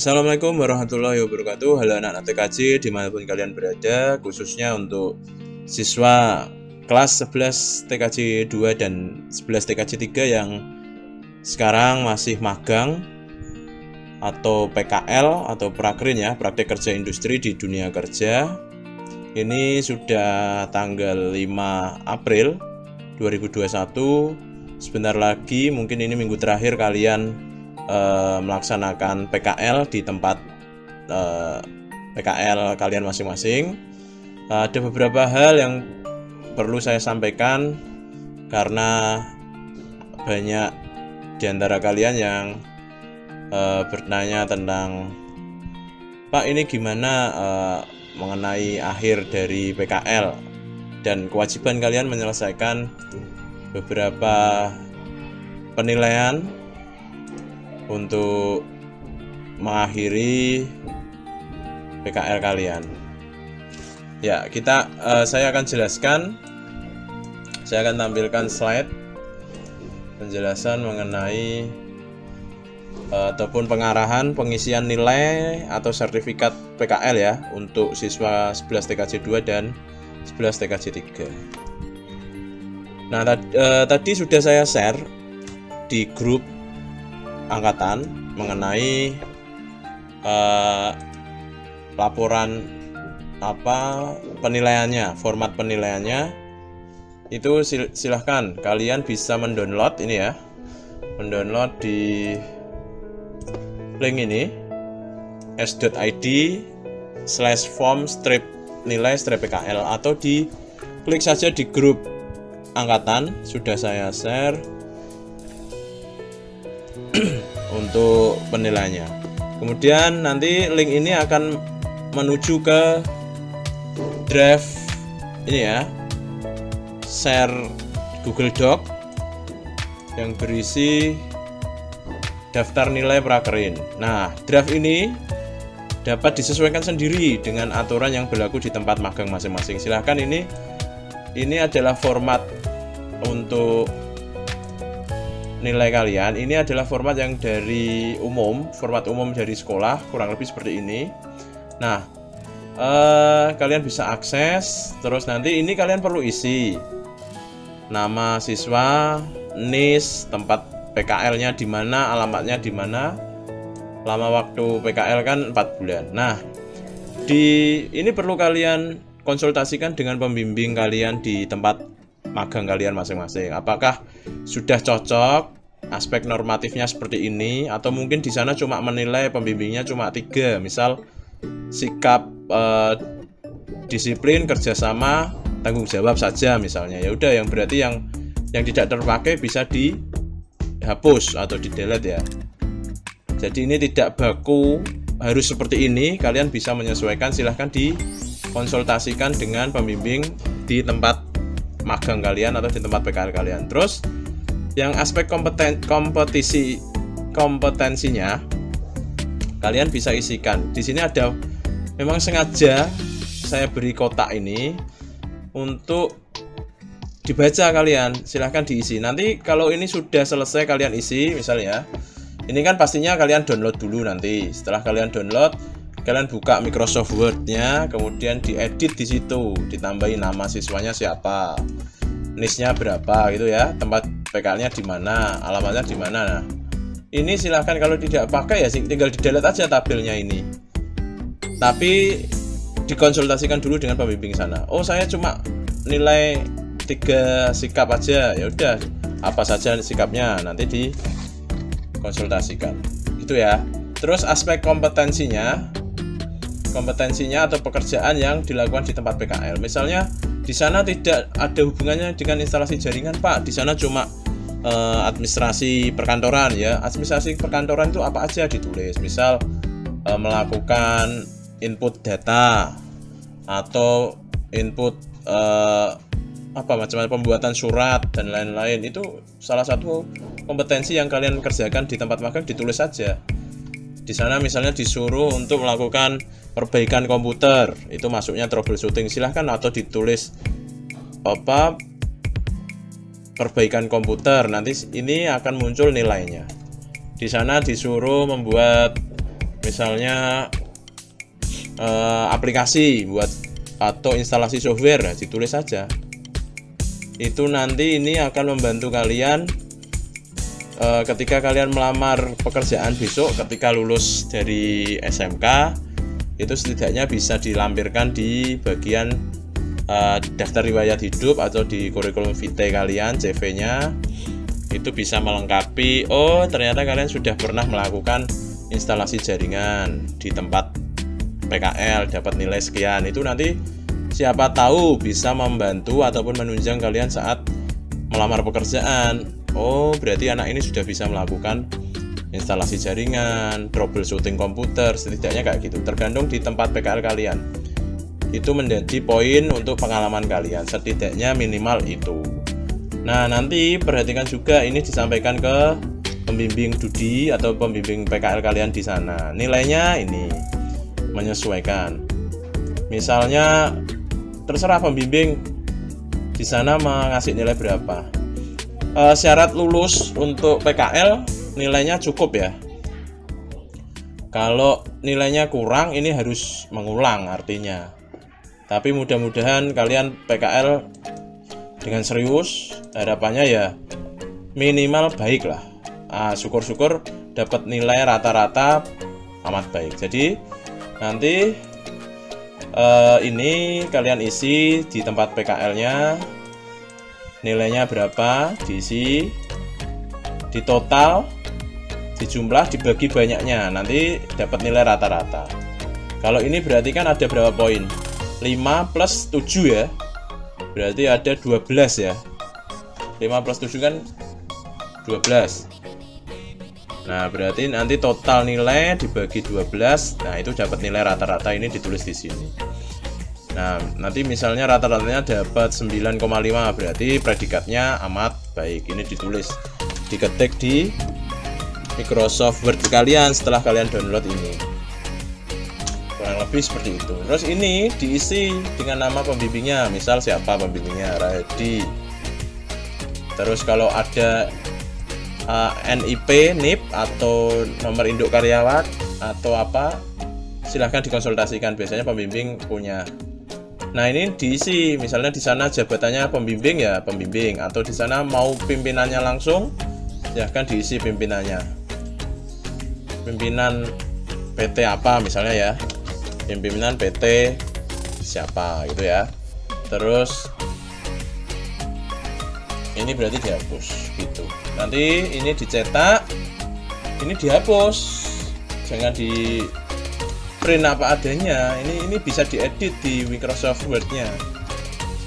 Assalamualaikum warahmatullahi wabarakatuh. Halo anak-anak TKJ dimanapun kalian berada, khususnya untuk siswa kelas 11 TKJ 2 dan 11 TKJ 3 yang sekarang masih magang atau PKL atau prakrin ya, praktek kerja industri di dunia kerja. Ini sudah tanggal 5 April 2021. Sebentar lagi, mungkin ini minggu terakhir kalian melaksanakan PKL di tempat PKL kalian masing-masing. Ada beberapa hal yang perlu saya sampaikan karena banyak di antara kalian yang bertanya tentang, Pak, ini gimana mengenai akhir dari PKL dan kewajiban kalian menyelesaikan beberapa penilaian untuk mengakhiri PKL kalian. Ya, saya akan jelaskan. Saya akan tampilkan slide penjelasan mengenai ataupun pengarahan pengisian nilai atau sertifikat PKL ya untuk siswa 11 TKJ 2 dan 11 TKJ 3. Nah, tadi sudah saya share di grup angkatan mengenai laporan penilaiannya, format penilaiannya. Itu silahkan kalian bisa mendownload ini ya, mendownload di link ini s.id/form-nilai-PKL atau di klik saja di grup angkatan, sudah saya share untuk penilaiannya. Kemudian nanti link ini akan menuju ke drive ini ya, share Google Doc yang berisi daftar nilai prakerin. Nah, draft ini dapat disesuaikan sendiri dengan aturan yang berlaku di tempat magang masing-masing. Silahkan, ini adalah format untuk nilai kalian. Ini adalah format yang dari format umum dari sekolah, kurang lebih seperti ini. Nah, kalian bisa akses. Terus nanti ini kalian perlu isi nama siswa, NIS, tempat PKL-nya di mana, alamatnya di mana, lama waktu PKL kan 4 bulan. Nah, ini perlu kalian konsultasikan dengan pembimbing kalian di tempat magang kalian masing-masing. Apakah sudah cocok aspek normatifnya seperti ini, atau mungkin di sana cuma menilai pembimbingnya cuma 3, misal sikap disiplin, kerjasama, tanggung jawab saja misalnya. Ya udah, yang berarti yang tidak terpakai bisa dihapus atau di delete ya. Jadi ini tidak baku harus seperti ini, kalian bisa menyesuaikan. Silahkan dikonsultasikan dengan pembimbing di tempat magang kalian atau di tempat PKL kalian. Terus yang aspek kompetensinya kalian bisa isikan. Di sini ada, memang sengaja saya beri kotak ini untuk dibaca kalian. Silahkan diisi. Nanti kalau ini sudah selesai kalian isi, misalnya ini kan pastinya kalian download dulu. Nanti setelah kalian download, kalian buka Microsoft Word-nya, kemudian diedit di situ, ditambahin nama siswanya siapa, NIS-nya berapa gitu ya, tempat PKL-nya di mana, alamatnya di mana. Nah, ini silahkan, kalau tidak pakai ya tinggal di-delete aja tabelnya ini. Tapi dikonsultasikan dulu dengan pembimbing sana. Oh, saya cuma nilai 3 sikap aja. Ya udah, apa saja sikapnya nanti dikonsultasikan. Gitu ya. Terus aspek kompetensinya atau pekerjaan yang dilakukan di tempat PKL. Misalnya di sana tidak ada hubungannya dengan instalasi jaringan, Pak. Di sana cuma administrasi perkantoran ya. Administrasi perkantoran itu apa aja ditulis. Misal melakukan input data atau input macam-macam pembuatan surat dan lain-lain. Itu salah satu kompetensi yang kalian kerjakan di tempat magang, ditulis saja. Di sana misalnya disuruh untuk melakukan perbaikan komputer, itu masuknya troubleshooting, silahkan, atau ditulis perbaikan komputer, nanti ini akan muncul nilainya. Di sana disuruh membuat misalnya aplikasi buat atau instalasi software, ditulis saja. Itu nanti ini akan membantu kalian ketika kalian melamar pekerjaan besok, ketika lulus dari SMK, itu setidaknya bisa dilampirkan di bagian daftar riwayat hidup atau di kurikulum vitae kalian, CV-nya. Itu bisa melengkapi, oh ternyata kalian sudah pernah melakukan instalasi jaringan di tempat PKL, dapat nilai sekian. Itu nanti siapa tahu bisa membantu ataupun menunjang kalian saat melamar pekerjaan. Oh, berarti anak ini sudah bisa melakukan instalasi jaringan, troubleshooting komputer, setidaknya kayak gitu. Tergantung di tempat PKL kalian. Itu menjadi poin untuk pengalaman kalian, setidaknya minimal itu. Nah, nanti perhatikan juga ini disampaikan ke pembimbing Dudi atau pembimbing PKL kalian di sana. Nilainya ini menyesuaikan. Misalnya terserah pembimbing di sana mengasih nilai berapa. Syarat lulus untuk PKL nilainya cukup ya. Kalau nilainya kurang ini harus mengulang artinya. Tapi mudah-mudahan kalian PKL dengan serius, harapannya ya minimal baik lah. Syukur-syukur dapat nilai rata-rata amat baik. Jadi nanti ini kalian isi di tempat PKL-nya, nilainya berapa diisi, di total, dijumlah, dibagi banyaknya, nanti dapat nilai rata-rata. Kalau ini berarti kan ada berapa poin? 5 plus 7 ya, berarti ada 12 ya. 5 plus 7 kan 12. Nah, berarti nanti total nilai dibagi 12. Nah, itu dapat nilai rata-rata, ini ditulis di sini. Nah, nanti misalnya rata-ratanya dapat 9,5, berarti predikatnya amat baik. Ini ditulis, diketik di Microsoft Word kalian setelah kalian download ini. Kurang lebih seperti itu. Terus ini diisi dengan nama pembimbingnya. Misal siapa pembimbingnya? Radi. Terus kalau ada NIP, NIP atau nomor induk karyawan atau apa, silahkan dikonsultasikan. Biasanya pembimbing punya. Nah, ini diisi, misalnya di sana jabatannya pembimbing ya pembimbing, atau di sana mau pimpinannya langsung, silahkan diisi pimpinannya. Pimpinan PT apa misalnya ya, pimpinan PT siapa gitu ya. Terus ini berarti dihapus gitu. Nanti ini dicetak, ini dihapus, jangan di print apa adanya. Ini bisa diedit di Microsoft Word-nya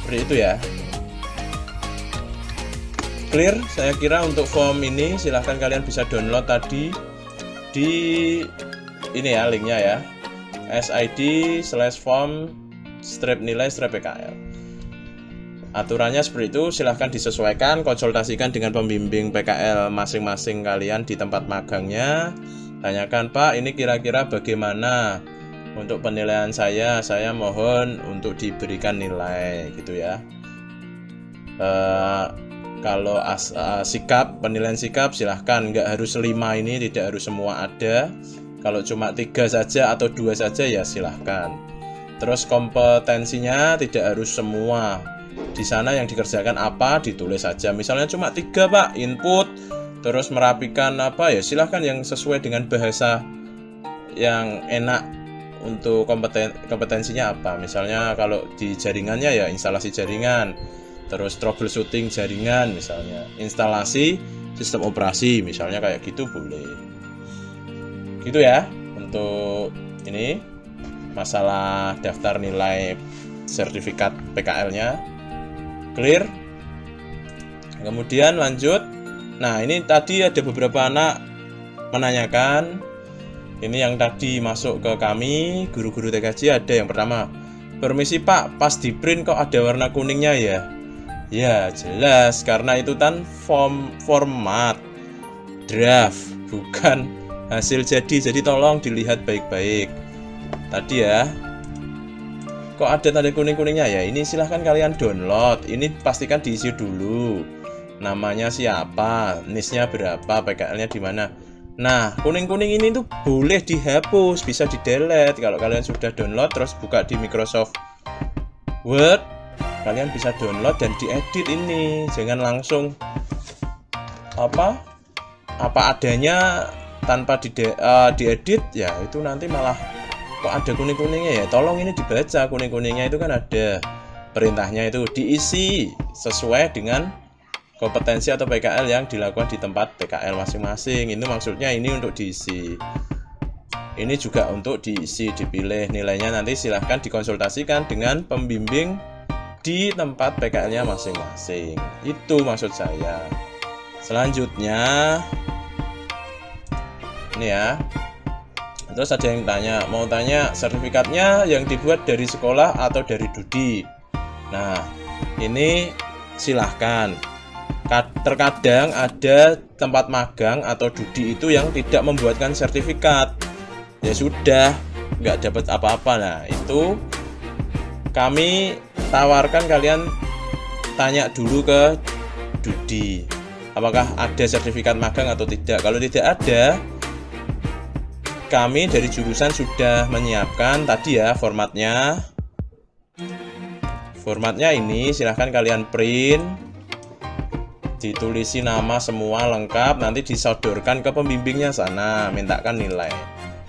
seperti itu ya. Clear? Saya kira untuk form ini silahkan kalian bisa download tadi di ini ya linknya ya, sid/form/nilai/PKL. Aturannya seperti itu, silahkan disesuaikan, konsultasikan dengan pembimbing PKL masing-masing kalian di tempat magangnya. Tanyakan, Pak, ini kira-kira bagaimana untuk penilaian saya mohon untuk diberikan nilai gitu ya. Kalau sikap, penilaian sikap silahkan, nggak harus 5 ini, tidak harus semua ada. Kalau cuma 3 saja atau 2 saja ya silahkan. Terus kompetensinya tidak harus semua. Di sana yang dikerjakan apa ditulis saja. Misalnya cuma 3 Pak, input, terus merapikan apa ya silahkan yang sesuai dengan bahasa yang enak. Untuk kompetensinya apa, misalnya kalau di jaringannya ya instalasi jaringan, terus troubleshooting jaringan, misalnya instalasi sistem operasi, misalnya kayak gitu boleh gitu ya. Untuk ini masalah daftar nilai sertifikat PKL-nya clear. Kemudian lanjut. Nah, ini tadi ada beberapa anak menanyakan, ini yang tadi masuk ke kami guru-guru TKJ. Ada yang pertama, permisi Pak, pas di print kok ada warna kuningnya ya? Ya jelas, karena itu kan format draft, bukan hasil jadi tolong dilihat baik-baik tadi ya. Kok ada tanda kuning-kuningnya ya? Ini silahkan kalian download. Ini pastikan diisi dulu, namanya siapa, NIS-nya berapa, PKL-nya di mana. Nah, kuning-kuning ini tuh boleh dihapus, bisa di-delete. Kalau kalian sudah download terus buka di Microsoft Word, kalian bisa download dan diedit ini. Jangan langsung apa adanya tanpa diedit ya, itu nanti malah kok ada kuning-kuningnya ya. Tolong ini dibaca, kuning-kuningnya itu kan ada perintahnya, itu diisi sesuai dengan kompetensi atau PKL yang dilakukan di tempat PKL masing-masing. Itu maksudnya ini untuk diisi. Ini juga untuk diisi, dipilih nilainya, nanti silahkan dikonsultasikan dengan pembimbing di tempat PKL-nya masing-masing. Itu maksud saya. Selanjutnya ini ya. Terus ada yang mau tanya sertifikatnya yang dibuat dari sekolah atau dari Dudi. Nah, ini silahkan. Terkadang ada tempat magang atau Dudi itu yang tidak membuatkan sertifikat. Ya sudah, nggak dapat apa-apa. Nah, itu kami tawarkan kalian tanya dulu ke Dudi, apakah ada sertifikat magang atau tidak. Kalau tidak ada, kami dari jurusan sudah menyiapkan tadi ya formatnya. Formatnya ini silahkan kalian print, ditulisi nama semua lengkap, nanti disodorkan ke pembimbingnya sana, mintakan nilai.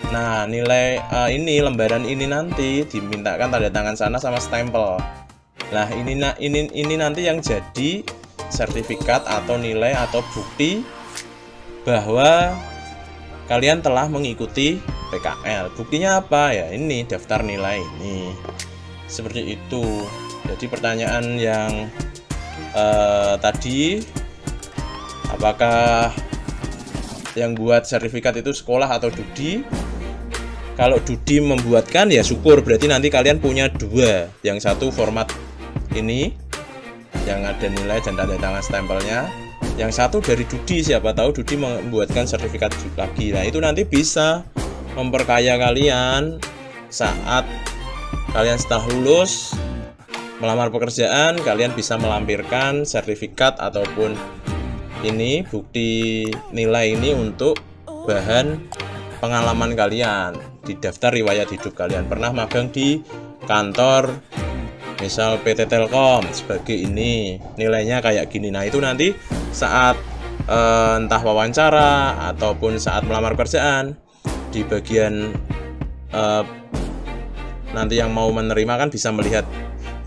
Nah, nilai ini lembaran ini nanti dimintakan tanda tangan sana sama stempel. Nah, ini nanti yang jadi sertifikat atau nilai atau bukti bahwa kalian telah mengikuti PKL. Buktinya apa ya? Ini daftar nilai ini. Seperti itu. Jadi pertanyaan yang tadi, apakah yang buat sertifikat itu sekolah atau Dudi? Kalau Dudi membuatkan ya syukur, berarti nanti kalian punya dua. Yang satu format ini yang ada nilai dan tanda tangan stempelnya. Yang satu dari Dudi, siapa tahu Dudi membuatkan sertifikat lagi. Nah, itu nanti bisa memperkaya kalian saat kalian setelah lulus melamar pekerjaan, kalian bisa melampirkan sertifikat ataupun ini bukti nilai ini untuk bahan pengalaman kalian di daftar riwayat hidup kalian. Pernah magang di kantor misal PT Telkom sebagai ini, nilainya kayak gini. Nah, itu nanti saat entah wawancara ataupun saat melamar pekerjaan, di bagian nanti yang mau menerima kan bisa melihat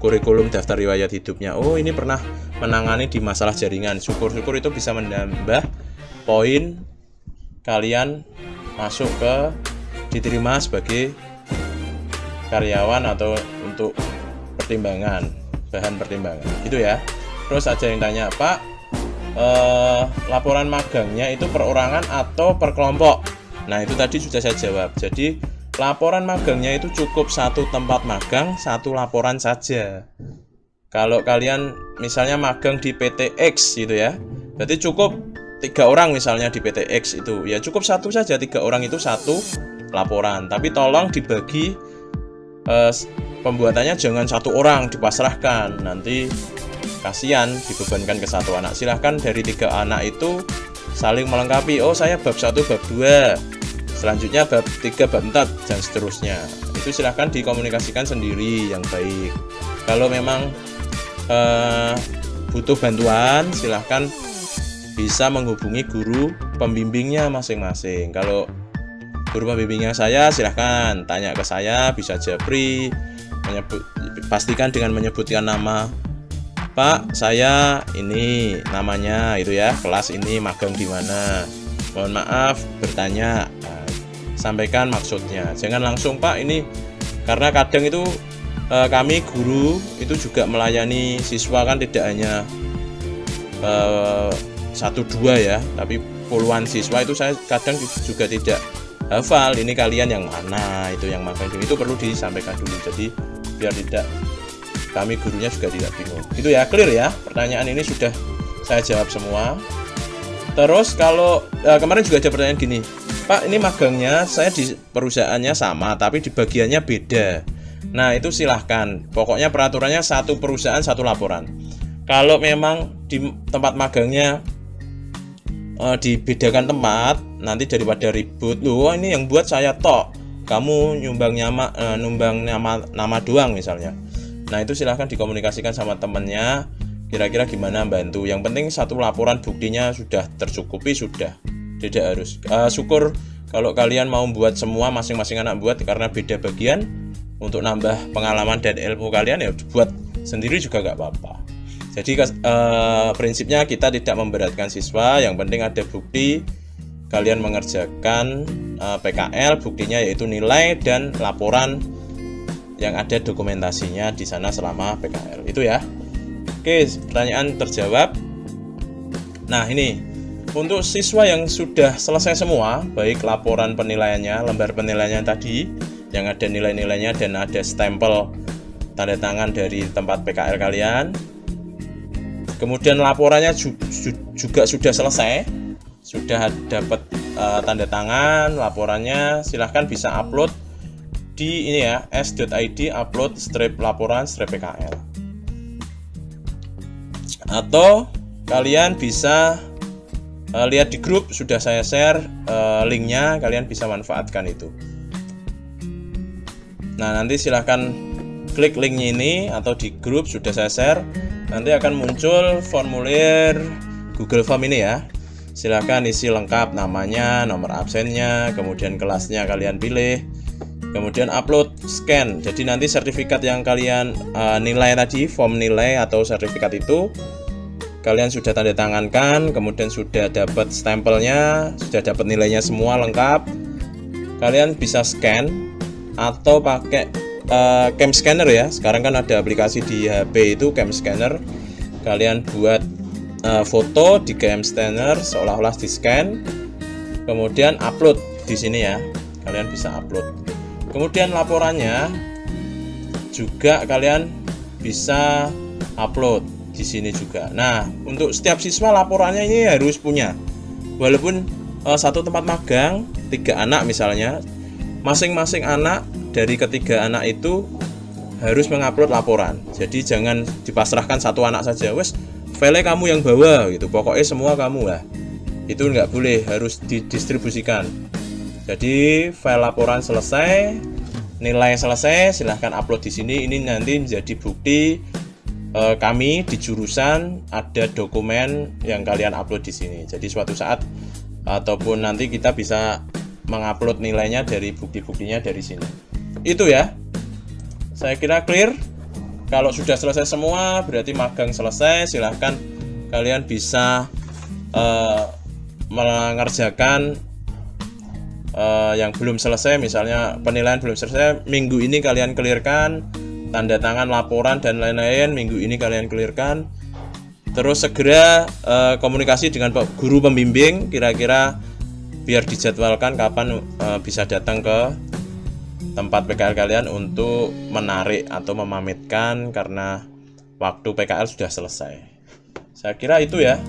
kurikulum daftar riwayat hidupnya. Oh, ini pernah menangani di masalah jaringan. Syukur-syukur itu bisa menambah poin kalian masuk ke diterima sebagai karyawan atau untuk pertimbangan, bahan pertimbangan. Itu ya. Terus ada yang tanya, Pak, laporan magangnya itu perorangan atau per kelompok? Nah, itu tadi sudah saya jawab. Jadi laporan magangnya itu cukup satu tempat magang, satu laporan saja. Kalau kalian misalnya magang di PT X gitu ya, berarti cukup 3 orang misalnya di PT X itu, ya cukup satu saja, 3 orang itu satu laporan. Tapi tolong dibagi, pembuatannya jangan 1 orang dipasrahkan, nanti kasihan dibebankan ke 1 anak. Silahkan dari 3 anak itu saling melengkapi. Oh, saya bab 1, bab 2, selanjutnya bab 3, bab 4, dan seterusnya. Itu silahkan dikomunikasikan sendiri yang baik. Kalau memang butuh bantuan, silahkan bisa menghubungi guru pembimbingnya masing-masing. Kalau guru pembimbingnya saya, silahkan tanya ke saya, bisa japri, pastikan dengan menyebutkan nama. Pak, saya ini namanya itu ya, kelas ini magang di mana. Mohon maaf bertanya. Nah, sampaikan maksudnya. Jangan langsung, Pak, ini karena kadang itu kami guru itu juga melayani siswa kan, tidak hanya 1-2 ya, tapi puluhan siswa. Itu saya kadang juga tidak hafal ini kalian yang mana, itu yang magang dulu, itu perlu disampaikan dulu. Jadi biar tidak, kami gurunya juga tidak bingung. Itu ya, clear ya. Pertanyaan ini sudah saya jawab semua. Terus kalau kemarin juga ada pertanyaan gini, Pak, ini magangnya saya di perusahaannya sama tapi di bagiannya beda. Nah, itu silahkan, pokoknya peraturannya satu perusahaan satu laporan. Kalau memang di tempat magangnya dibedakan tempat, nanti daripada ribut, loh ini yang buat saya tok, kamu nyumbang nama doang misalnya. Nah itu silahkan dikomunikasikan sama temennya, kira-kira gimana bantu. Yang penting satu laporan buktinya sudah tercukupi, sudah, tidak harus. Syukur kalau kalian mau buat semua, masing-masing anak buat, karena beda bagian, untuk nambah pengalaman dan ilmu kalian ya buat sendiri juga gak apa-apa. Jadi prinsipnya kita tidak memberatkan siswa, yang penting ada bukti kalian mengerjakan PKL, buktinya yaitu nilai dan laporan yang ada dokumentasinya di sana selama PKL. Itu ya. Oke, pertanyaan terjawab. Nah, ini untuk siswa yang sudah selesai semua, baik laporan penilaiannya, lembar penilaiannya tadi yang ada nilai-nilainya dan ada stempel tanda tangan dari tempat PKL kalian. Kemudian laporannya juga sudah selesai, sudah dapat tanda tangan laporannya, silahkan bisa upload di ini ya, s.id upload laporan PKL. Atau kalian bisa lihat di grup, sudah saya share linknya, kalian bisa manfaatkan itu. Nah nanti silahkan klik linknya ini, atau di grup sudah saya share, nanti akan muncul formulir Google Form ini ya. Silahkan isi lengkap namanya, nomor absennya, kemudian kelasnya kalian pilih, kemudian upload, scan. Jadi nanti sertifikat yang kalian nilai tadi, form nilai atau sertifikat itu kalian sudah tanda tangankan, kemudian sudah dapat stempelnya, sudah dapat nilainya semua lengkap, kalian bisa scan atau pakai cam scanner ya. Sekarang kan ada aplikasi di HP itu cam scanner, kalian buat foto di cam scanner seolah-olah di scan, kemudian upload di sini ya, kalian bisa upload. Kemudian laporannya juga kalian bisa upload di sini juga. Nah untuk setiap siswa laporannya ini harus punya, walaupun satu tempat magang 3 anak misalnya, masing-masing anak dari ketiga anak itu harus mengupload laporan. Jadi jangan dipasrahkan satu anak saja, wes file kamu yang bawa gitu, pokoknya semua kamu lah. Itu nggak boleh, harus didistribusikan. Jadi file laporan selesai, nilai selesai, silahkan upload di sini. Ini nanti menjadi bukti kami di jurusan ada dokumen yang kalian upload di sini. Jadi suatu saat ataupun nanti kita bisa mengupload nilainya dari bukti-buktinya dari sini. Itu ya. Saya kira clear. Kalau sudah selesai semua berarti magang selesai. Silahkan kalian bisa mengerjakan yang belum selesai. Misalnya penilaian belum selesai, minggu ini kalian clearkan, tanda tangan laporan dan lain-lain minggu ini kalian clearkan. Terus segera komunikasi dengan guru pembimbing, kira-kira biar dijadwalkan kapan bisa datang ke tempat PKL kalian untuk menarik atau memamitkan karena waktu PKL sudah selesai. Saya kira itu ya.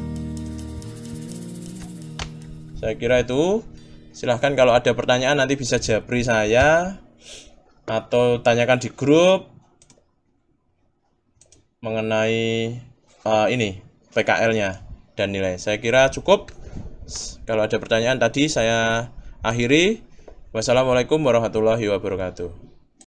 Saya kira itu. Silahkan kalau ada pertanyaan nanti bisa japri saya atau tanyakan di grup mengenai ini PKL-nya dan nilai. Saya kira cukup. Kalau ada pertanyaan tadi saya akhiri. Wassalamualaikum warahmatullahi wabarakatuh.